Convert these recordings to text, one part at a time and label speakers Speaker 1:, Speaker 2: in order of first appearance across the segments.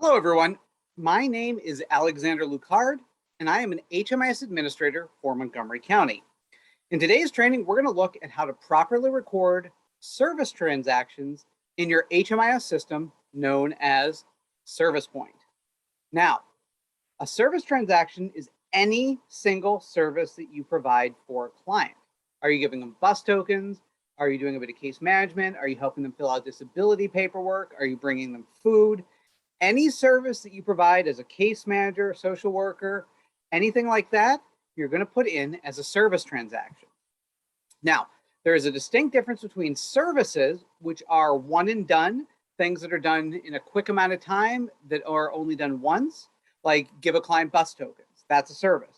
Speaker 1: Hello, everyone. My name is Alexander Lucard, and I am an HMIS administrator for Montgomery County. In today's training, we're going to look at how to properly record service transactions in your HMIS system known as Service Point. Now, a service transaction is any single service that you provide for a client. Are you giving them bus tokens? Are you doing a bit of case management? Are you helping them fill out disability paperwork? Are you bringing them food? Any service that you provide as a case manager, social worker, anything like that, you're going to put in as a service transaction. Now, there is a distinct difference between services, which are one and done, things that are done in a quick amount of time that are only done once, like give a client bus tokens. That's a service.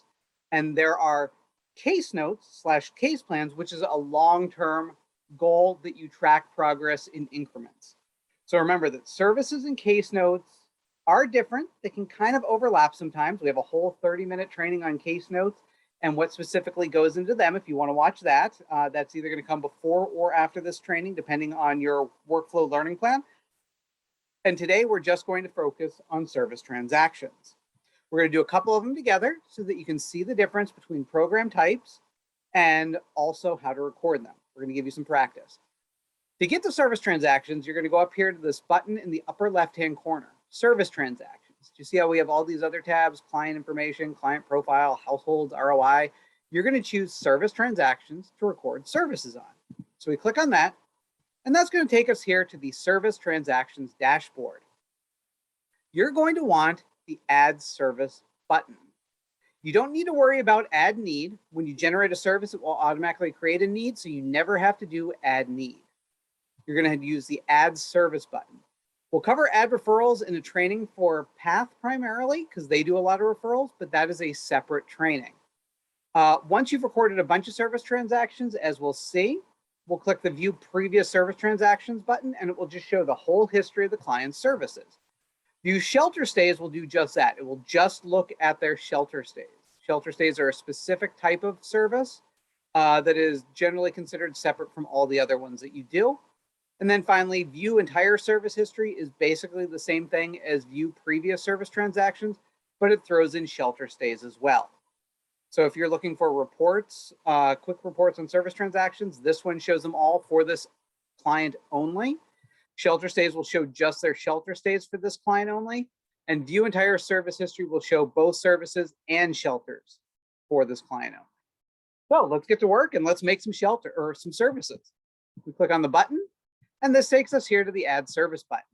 Speaker 1: And there are case notes / case plans, which is a long-term goal that you track progress in increments. So remember that services and case notes are different. They can kind of overlap sometimes. We have a whole 30-minute training on case notes and what specifically goes into them. If you want to watch that, that's either going to come before or after this training, depending on your workflow learning plan. And today we're just going to focus on service transactions. We're going to do a couple of them together so that you can see the difference between program types and also how to record them. We're going to give you some practice. To get to service transactions, you're going to go up here to this button in the upper left-hand corner, service transactions. Do you see how we have all these other tabs, client information, client profile, households, ROI? You're going to choose service transactions to record services on. So we click on that, and that's going to take us here to the service transactions dashboard. You're going to want the add service button. You don't need to worry about add need. When you generate a service, it will automatically create a need, so you never have to do add need. You're going to use the add service button. We'll cover add referrals in a training for PATH primarily because they do a lot of referrals, but that is a separate training. Once you've recorded a bunch of service transactions, as we'll see, we'll click the view previous service transactions button and it will just show the whole history of the client's services. View shelter stays will do just that. It will just look at their shelter stays. Shelter stays are a specific type of service that is generally considered separate from all the other ones that you do. And then finally, view entire service history is basically the same thing as view previous service transactions, but it throws in shelter stays as well. So if you're looking for reports, quick reports on service transactions, this one shows them all for this client only. Shelter stays will show just their shelter stays for this client only. And view entire service history will show both services and shelters for this client only. So let's get to work and let's make some shelter or some services. We click on the button. And this takes us here to the add service button.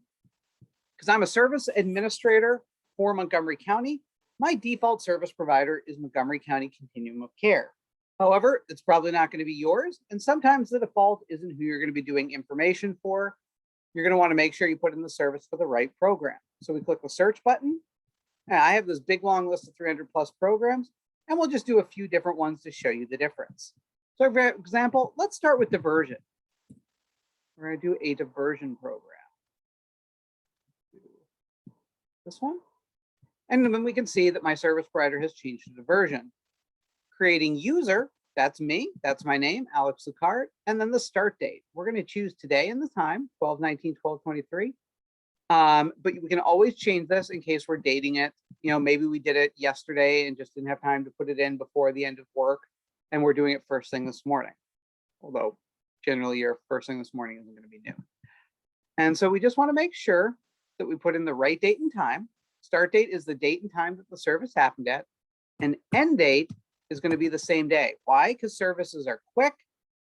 Speaker 1: Because I'm a service administrator for Montgomery County, my default service provider is Montgomery County Continuum of Care. However, it's probably not going to be yours. And sometimes the default isn't who you're going to be doing information for. You're going to want to make sure you put in the service for the right program. So we click the search button. And I have this big long list of 300 plus programs, and we'll just do a few different ones to show you the difference. So for example, let's start with diversion. We're going to do a diversion program. This one. And then we can see that my service provider has changed to diversion. Creating user, that's me, that's my name, Alex Lucard, and then the start date. We're going to choose today and the time, 12/19/12/23. But we can always change this in case we're dating it. You know, maybe we did it yesterday and just didn't have time to put it in before the end of work, and we're doing it first thing this morning. Although generally your first thing this morning isn't going to be new. And so we just want to make sure that we put in the right date and time. Start date is the date and time that the service happened at, and end date is going to be the same day. Why? Because services are quick.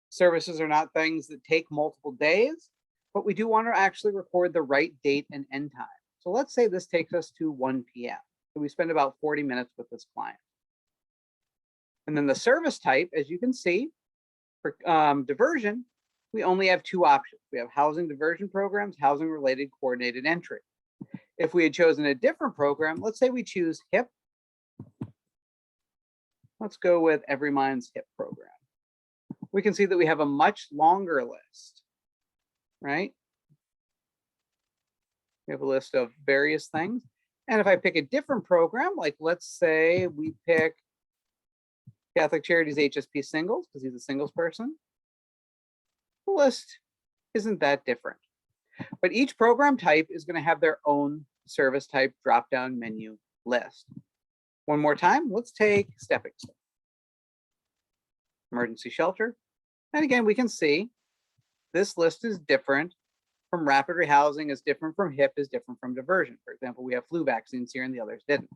Speaker 1: Services are not things that take multiple days, but we do want to actually record the right date and end time. So let's say this takes us to 1 p.m. So we spend about 40 minutes with this client. And then the service type, as you can see, for diversion, we only have two options. We have housing diversion programs, housing related coordinated entry. If we had chosen a different program, let's say we choose HIP. Let's go with Everymind's HIP program. We can see that we have a much longer list, right? We have a list of various things. And if I pick a different program, like let's say we pick Catholic Charities HSP Singles, because he's a singles person, the list isn't that different. But each program type is going to have their own service type drop-down menu list. One more time, let's take stepping stone. Emergency shelter. And again, we can see this list is different from rapid rehousing, is different from HIP, is different from diversion. For example, we have flu vaccines here and the others didn't.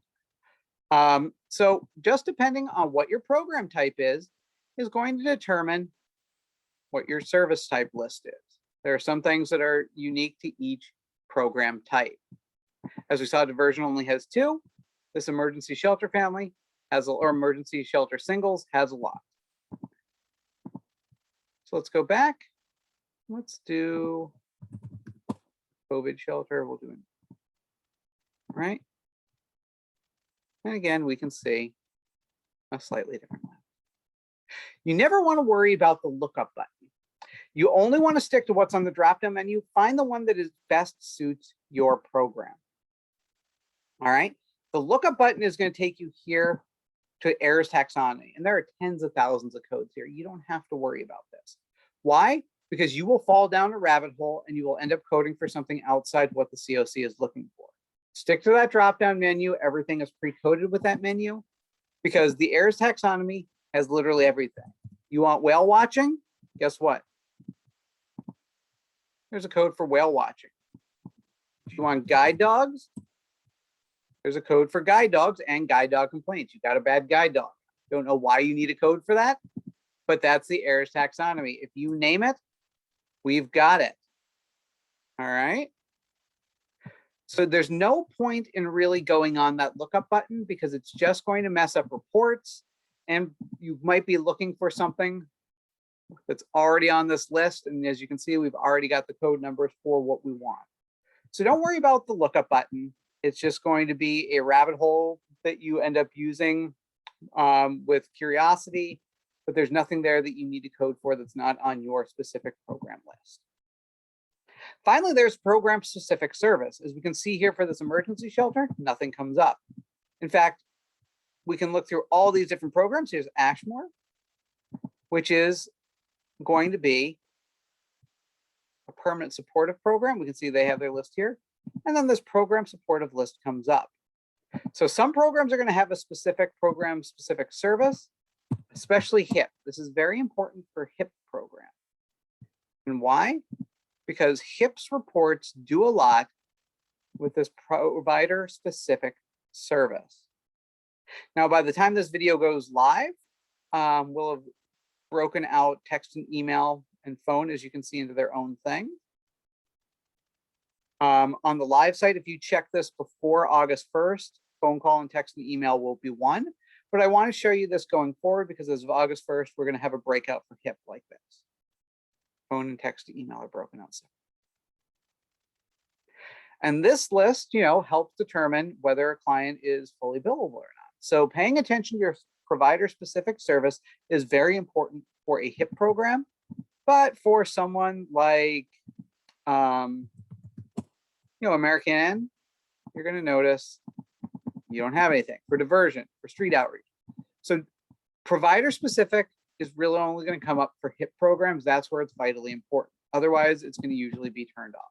Speaker 1: So just depending on what your program type is going to determine what your service type list is. There are some things that are unique to each program type. As we saw, diversion only has 2. This emergency shelter family has, or emergency shelter singles has a lot. So let's go back. Let's do COVID shelter. We'll do it. All right. And again, we can see a slightly different one. You never want to worry about the lookup button. You only want to stick to what's on the drop-down menu. Find the one that is best suits your program. All right. The lookup button is going to take you here to AERS taxonomy. And there are tens of thousands of codes here. You don't have to worry about this. Why? Because you will fall down a rabbit hole and you will end up coding for something outside what the COC is looking for. Stick to that drop-down menu. Everything is pre-coded with that menu because the AERS taxonomy has literally everything. You want whale watching? Guess what? There's a code for whale watching. If you want guide dogs, there's a code for guide dogs and guide dog complaints. You got a bad guide dog. Don't know why you need a code for that, but that's the AERS taxonomy. If you name it, we've got it. All right. So there's no point in really going on that lookup button because it's just going to mess up reports and you might be looking for something that's already on this list. And as you can see, we've already got the code numbers for what we want. So don't worry about the lookup button. It's just going to be a rabbit hole that you end up using with curiosity, but there's nothing there that you need to code for that's not on your specific program list. Finally, there's program specific service. As we can see here for this emergency shelter, nothing comes up. In fact, we can look through all these different programs. Here's Ashmore, which is going to be a permanent supportive program. We can see they have their list here. And then this program supportive list comes up. So some programs are going to have a specific program specific service, especially HIP. This is very important for HIP program. And why? Because HIP's reports do a lot with this provider specific service. Now, by the time this video goes live, we'll have broken out text and email and phone, as you can see, into their own thing. On the live site, if you check this before August 1st, phone call and text and email will be one. But I want to show you this going forward because as of August 1st, we're going to have a breakout for HIP like this. Phone and text to email are broken out. And this list, helps determine whether a client is fully billable or not. So paying attention to your provider specific service is very important for a HIP program, but for someone like, American Inn, you're going to notice you don't have anything for diversion, for street outreach. So provider specific is really only going to come up for HIP programs. That's where it's vitally important. Otherwise, it's going to usually be turned off.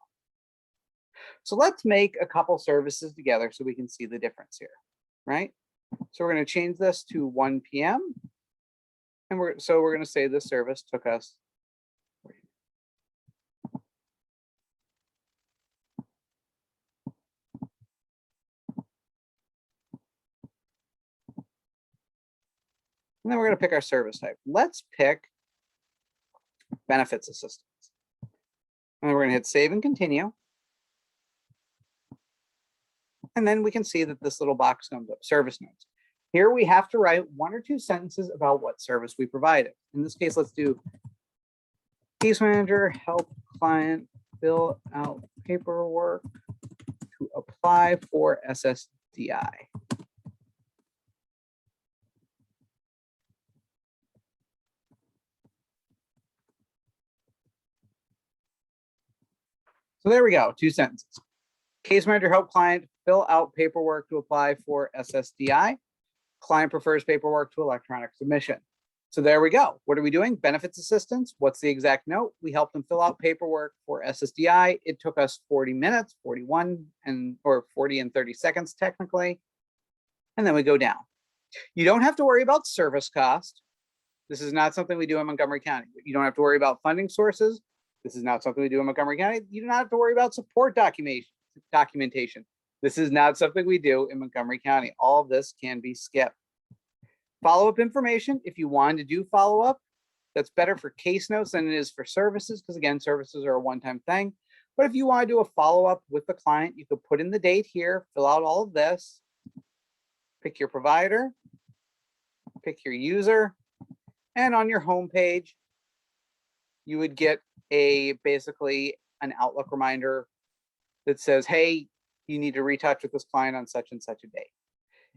Speaker 1: So let's make a couple services together so we can see the difference here, right? So we're going to change this to 1 p.m. And we're going to say this service took us. And then we're going to pick our service type. Let's pick benefits assistance. And then we're going to hit save and continue. And then we can see that this little box comes up, service notes. Here we have to write 1 or 2 sentences about what service we provided. In this case, let's do case manager, help client fill out paperwork to apply for SSDI. So there we go, 2 sentences. Case manager help client fill out paperwork to apply for SSDI. Client prefers paperwork to electronic submission. So there we go. What are we doing? Benefits assistance. What's the exact note? We helped them fill out paperwork for SSDI. It took us 40 minutes, 41 or 40 and 30 seconds technically. And then we go down. You don't have to worry about service cost. This is not something we do in Montgomery County. You don't have to worry about funding sources. This is not something we do in Montgomery County. You do not have to worry about support documentation. This is not something we do in Montgomery County. All of this can be skipped. Follow-up information, if you wanted to do follow-up, that's better for case notes than it is for services, because again, services are a one-time thing. But if you want to do a follow-up with the client, you could put in the date here, fill out all of this, pick your provider, pick your user, and on your home page, you would get basically an Outlook reminder that says, hey, you need to retouch with this client on such and such a date.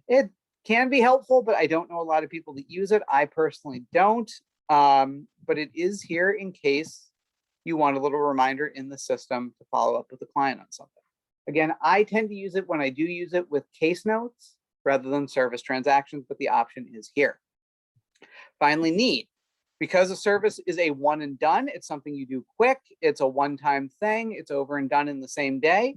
Speaker 1: It can be helpful, but I don't know a lot of people that use it. I personally don't, but it is here in case you want a little reminder in the system to follow up with the client on something. Again, I tend to use it when I do use it with case notes rather than service transactions, but the option is here. Finally, need. Because a service is a one and done, it's something you do quick, it's a one-time thing, it's over and done in the same day.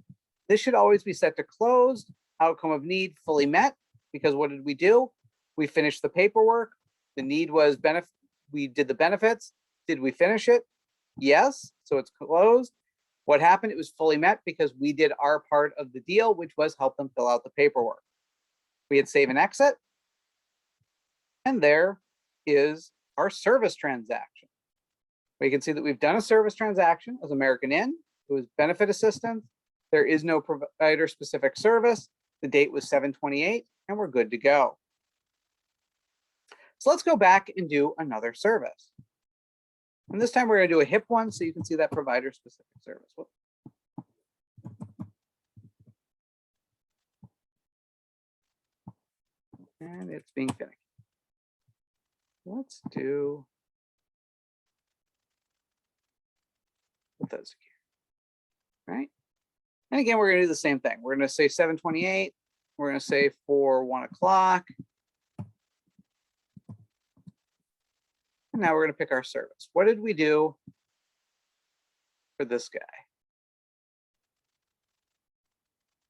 Speaker 1: This should always be set to closed. Outcome of need fully met, because what did we do? We finished the paperwork. The need was we did the benefits. Did we finish it? Yes, so it's closed. What happened? It was fully met because we did our part of the deal, which was help them fill out the paperwork. We had save and exit. And there is our service transaction. We can see that we've done a service transaction as American Inn. It was benefit assistance. There is no provider specific service. The date was 7/28 and we're good to go. So let's go back and do another service. And this time we're going to do a HIP one so you can see that provider specific service. Whoops. And it's being finicky. Let's do with those here, right? And again, we're going to do the same thing. We're going to say 7/28. We're going to say for 1 o'clock. And now we're going to pick our service. What did we do for this guy?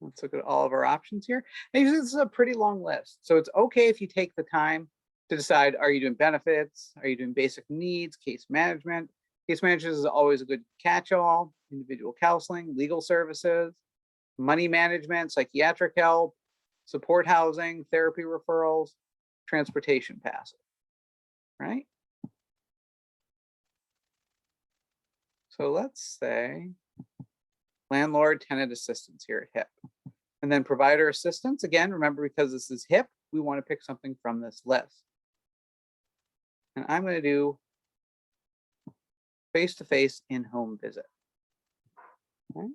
Speaker 1: Let's look at all of our options here. And this is a pretty long list. So it's okay if you take the time to decide, are you doing benefits? Are you doing basic needs, case management? Case management is always a good catch-all, individual counseling, legal services, money management, psychiatric help, support housing, therapy referrals, transportation passive, right? So let's say landlord tenant assistance here at HIP. And then provider assistance, again, remember, because this is HIP, we want to pick something from this list. And I'm going to do face-to-face in-home visit. Okay.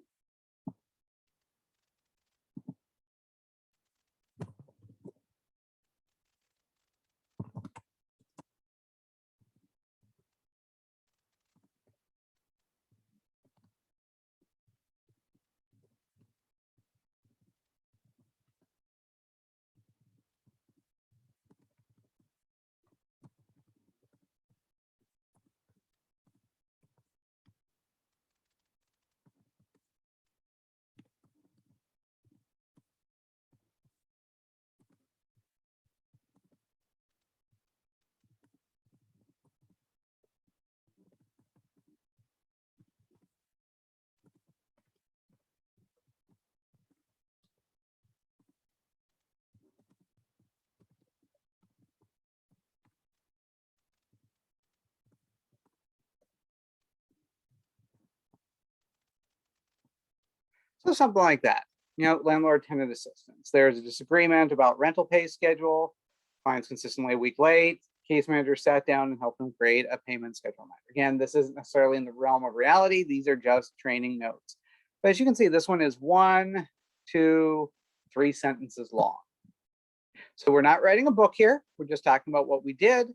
Speaker 1: So something like that, landlord tenant assistance. There's a disagreement about rental pay schedule. Clients consistently a week late. Case manager sat down and helped them create a payment schedule. Again, this isn't necessarily in the realm of reality. These are just training notes. But as you can see, this one is 1, 2, 3 sentences long. So we're not writing a book here. We're just talking about what we did.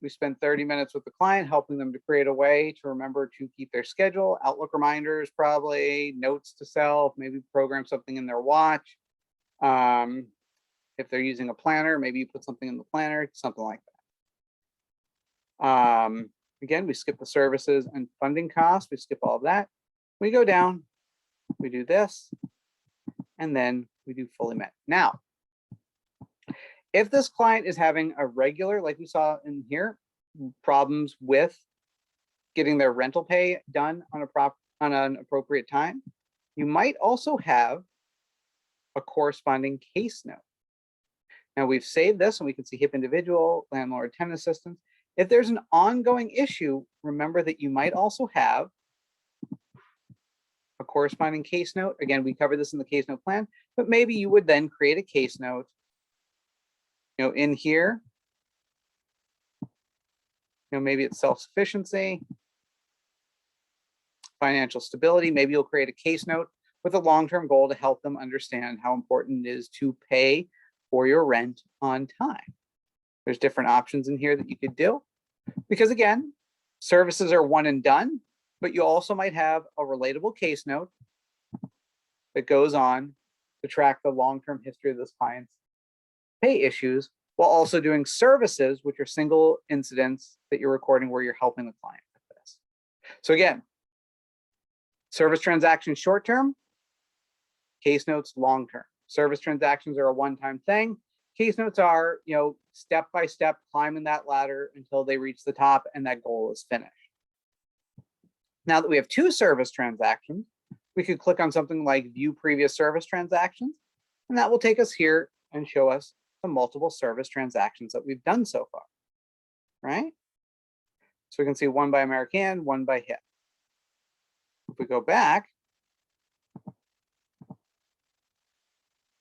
Speaker 1: We spent 30 minutes with the client, helping them to create a way to remember to keep their schedule, Outlook reminders, probably notes to self, maybe program something in their watch. If they're using a planner, maybe you put something in the planner, something like that. Again, we skip the services and funding costs. We skip all of that. We go down, we do this, and then we do fully met. Now, if this client is having a regular, like we saw in here, problems with getting their rental pay done on an appropriate time, you might also have a corresponding case note. Now we've saved this and we can see HIP individual, landlord, tenant assistance. If there's an ongoing issue, remember that you might also have a corresponding case note. Again, we covered this in the case note plan, but maybe you would then create a case note, in here. Maybe it's self-sufficiency, financial stability. Maybe you'll create a case note with a long-term goal to help them understand how important it is to pay for your rent on time. There's different options in here that you could do, because again, services are one and done, but you also might have a relatable case note that goes on to track the long-term history of this client's pay issues, while also doing services, which are single incidents that you're recording where you're helping the client with this. So again, service transactions short-term, case notes long-term. Service transactions are a one-time thing. Case notes are, step-by-step climbing that ladder until they reach the top and that goal is finished. Now that we have two service transactions, we could click on something like view previous service transactions, and that will take us here and show us the multiple service transactions that we've done so far, right? So we can see one by American, one by HIP. If we go back,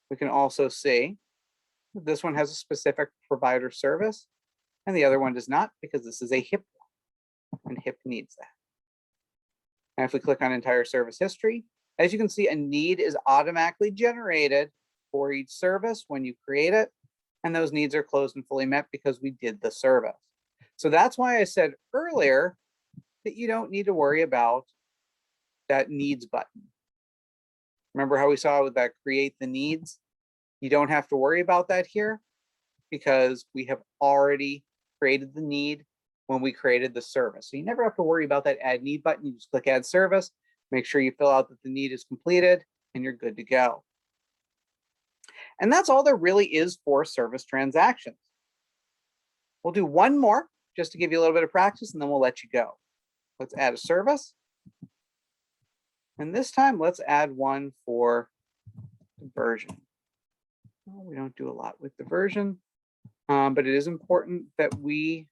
Speaker 1: we can also see that this one has a specific provider service and the other one does not, because this is a HIP one and HIP needs that. And if we click on entire service history, as you can see, a need is automatically generated for each service when you create it. And those needs are closed and fully met because we did the service. So that's why I said earlier that you don't need to worry about that needs button. Remember how we saw with that create the needs? You don't have to worry about that here because we have already created the need when we created the service. So you never have to worry about that add need button. You just click add service, make sure you fill out that the need is completed, and you're good to go. And that's all there really is for service transactions. We'll do one more just to give you a little bit of practice and then we'll let you go. Let's add a service. And this time let's add one for diversion. Well, we don't do a lot with diversion, but it is important that we,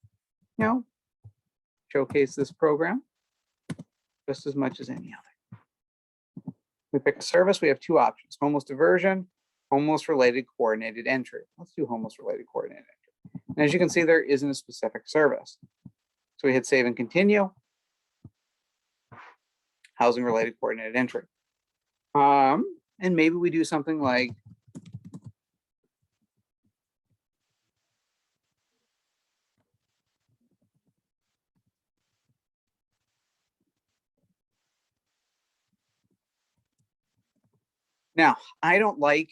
Speaker 1: showcase this program just as much as any other. We pick a service, we have two options, homeless diversion, homeless related coordinated entry. Let's do homeless related coordinated entry. And as you can see, there isn't a specific service. So we hit save and continue. Housing related coordinated entry. And maybe we do something like now, I don't like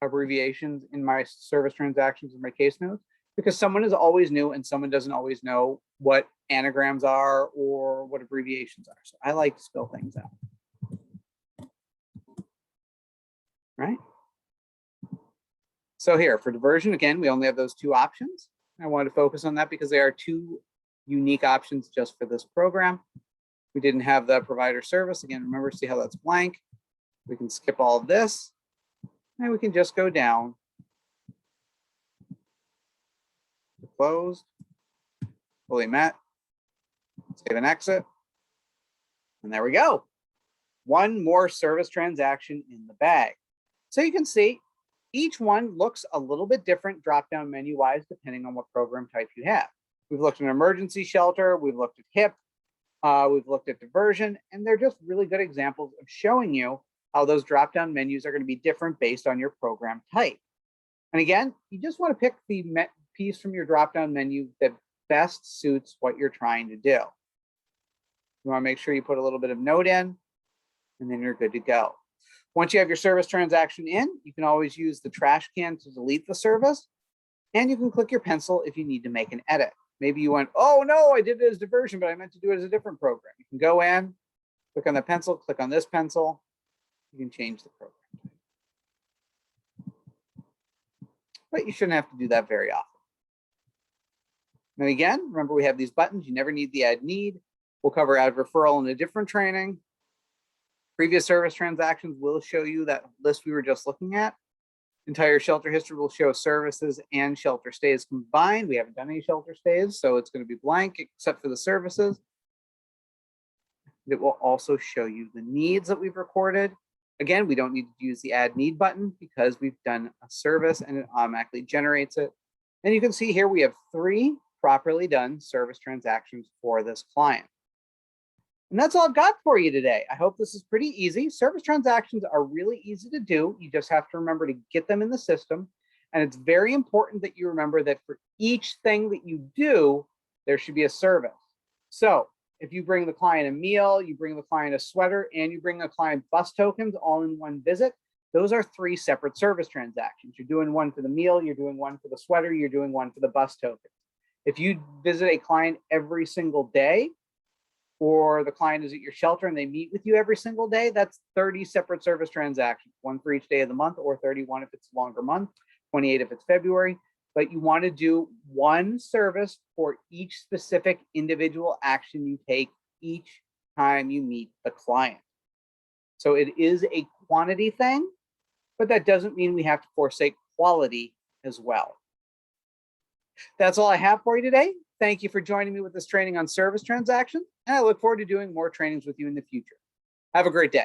Speaker 1: abbreviations in my service transactions and my case notes because someone is always new and someone doesn't always know what anagrams are or what abbreviations are. So I like to spell things out. Right? So here for diversion, again, we only have those two options. I wanted to focus on that because they are two unique options just for this program. We didn't have the provider service. Again, remember, see how that's blank. We can skip all of this and we can just go down to closed, fully met, save and exit. And there we go. One more service transaction in the bag. So you can see each one looks a little bit different drop-down menu-wise, depending on what program type you have. We've looked at an emergency shelter, we've looked at HIP, we've looked at diversion, and they're just really good examples of showing you how those drop-down menus are going to be different based on your program type. And again, you just want to pick the piece from your drop-down menu that best suits what you're trying to do. You want to make sure you put a little bit of note in, and then you're good to go. Once you have your service transaction in, you can always use the trash can to delete the service, and you can click your pencil if you need to make an edit. Maybe you went, oh no, I did it as diversion, but I meant to do it as a different program. You can go in, click on the pencil, click on this pencil. You can change the program. But you shouldn't have to do that very often. And again, remember we have these buttons. You never need the add need. We'll cover add referral in a different training. Previous service transactions will show you that list we were just looking at. Entire shelter history will show services and shelter stays combined. We haven't done any shelter stays, so it's going to be blank except for the services. It will also show you the needs that we've recorded. Again, we don't need to use the add need button because we've done a service and it automatically generates it. And you can see here we have 3 properly done service transactions for this client. And that's all I've got for you today. I hope this is pretty easy. Service transactions are really easy to do. You just have to remember to get them in the system. And it's very important that you remember that for each thing that you do, there should be a service. So if you bring the client a meal, you bring the client a sweater, and you bring a client bus tokens all in one visit, those are 3 separate service transactions. You're doing one for the meal, you're doing one for the sweater, you're doing one for the bus tokens. If you visit a client every single day, or the client is at your shelter and they meet with you every single day, that's 30 separate service transactions, 1 for each day of the month, or 31 if it's a longer month, 28 if it's February. But you want to do 1 service for each specific individual action you take each time you meet the client. So it is a quantity thing, but that doesn't mean we have to forsake quality as well. That's all I have for you today. Thank you for joining me with this training on service transactions, and I look forward to doing more trainings with you in the future. Have a great day.